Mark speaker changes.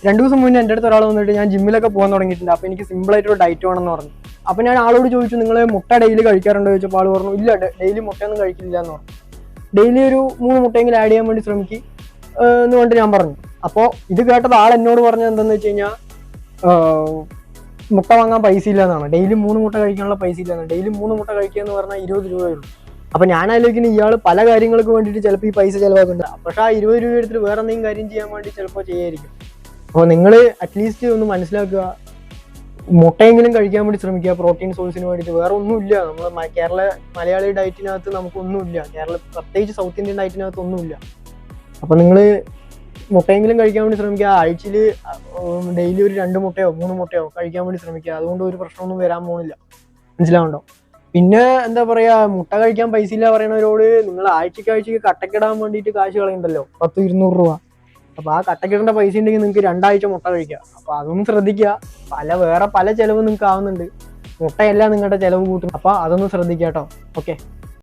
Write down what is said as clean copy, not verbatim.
Speaker 1: 2 ദിവസം മുന്നേ എൻ്റെ അടുത്ത് ഒരാൾ വന്നിട്ട് ഞാൻ ജിമ്മിലൊക്കെ പോകാൻ തുടങ്ങിയിട്ടുണ്ട്, അപ്പോൾ എനിക്ക് സിമ്പിളായിട്ടൊരു ഡയറ്റ് വേണമെന്ന് പറഞ്ഞു. അപ്പോൾ ഞാൻ ആളോട് ചോദിച്ചു, നിങ്ങൾ മുട്ട ഡെയിലി കഴിക്കാറുണ്ടോ ചോദിച്ചപ്പോൾ ആൾ പറഞ്ഞു ഇല്ല, ഡെയിലി മുട്ടയൊന്നും കഴിക്കില്ല എന്ന് പറഞ്ഞു. ഡെയിലി ഒരു 3 മുട്ടയെങ്കിലും ആഡ് ചെയ്യാൻ വേണ്ടി ശ്രമിക്കും എന്ന് കൊണ്ട് ഞാൻ പറഞ്ഞു. അപ്പോൾ ഇത് കേട്ടത് ആൾ എന്നോട് പറഞ്ഞത് എന്താണെന്ന് വെച്ച് കഴിഞ്ഞാൽ മുട്ട വാങ്ങാൻ പൈസ ഇല്ല എന്നാണ്. ഡെയിലി 3 മുട്ട കഴിക്കാനുള്ള പൈസ ഇല്ലെന്നാണ്. ഡെയിലി 3 മുട്ട കഴിക്കുക എന്ന് പറഞ്ഞാൽ 20 രൂപയുള്ളൂ. അപ്പോൾ ഞാൻ ആലോചിക്കുന്നത് ഇയാൾ പല കാര്യങ്ങൾക്ക് വേണ്ടിയിട്ട് ചിലപ്പോൾ ഈ പൈസ ചിലവാക്കുന്നുണ്ട്. പക്ഷേ ആ 20 രൂപ എടുത്തിട്ട് വേറെ എന്തെങ്കിലും കാര്യം ചെയ്യാൻ വേണ്ടി ചിലപ്പോൾ ചെയ്യായിരിക്കും. അപ്പോൾ നിങ്ങൾ അറ്റ്ലീസ്റ്റ് ഒന്ന് മനസ്സിലാക്കുക, മുട്ടയെങ്കിലും കഴിക്കാൻ വേണ്ടി ശ്രമിക്കുക പ്രോട്ടീൻ സോഴ്സിന് വേണ്ടിയിട്ട്. വേറെ ഒന്നുമില്ല, നമ്മൾ മലയാളി ഡയറ്റിനകത്ത് നമുക്കൊന്നുമില്ല, പ്രത്യേകിച്ച് സൗത്ത് ഇന്ത്യൻ ഡയറ്റിനകത്ത് ഒന്നുമില്ല. അപ്പോൾ നിങ്ങൾ മുട്ടയെങ്കിലും കഴിക്കാൻ വേണ്ടി ശ്രമിക്കുക. ആഴ്ചയിൽ ഡെയിലി ഒരു 2 മുട്ടയോ 3 മുട്ടയോ കഴിക്കാൻ വേണ്ടി ശ്രമിക്കുക. അതുകൊണ്ട് ഒരു പ്രശ്നമൊന്നും വരാൻ പോകുന്നില്ല, മനസ്സിലാവുണ്ടോ? പിന്നെ എന്താ പറയുക, മുട്ട കഴിക്കാൻ പൈസ ഇല്ല പറയണവരോട് നിങ്ങൾ ആഴ്ചയ്ക്ക് കട്ടക്കിടാൻ വേണ്ടിയിട്ട് കാശ് കളയുണ്ടല്ലോ 100-200 രൂപ. അപ്പോൾ ആ കട്ടക്കിടേണ്ട പൈസ ഉണ്ടെങ്കിൽ നിങ്ങൾക്ക് 2 ആഴ്ച മുട്ട കഴിക്കാം. അപ്പോൾ അതൊന്നും ശ്രദ്ധിക്കുക. വേറെ പല ചിലവ് നിങ്ങൾക്ക് ആവുന്നുണ്ട്, മുട്ടയല്ല നിങ്ങളുടെ ചിലവ് കൂട്ടും. അപ്പോൾ അതൊന്നും ശ്രദ്ധിക്കുക കേട്ടോ. ഓക്കെ.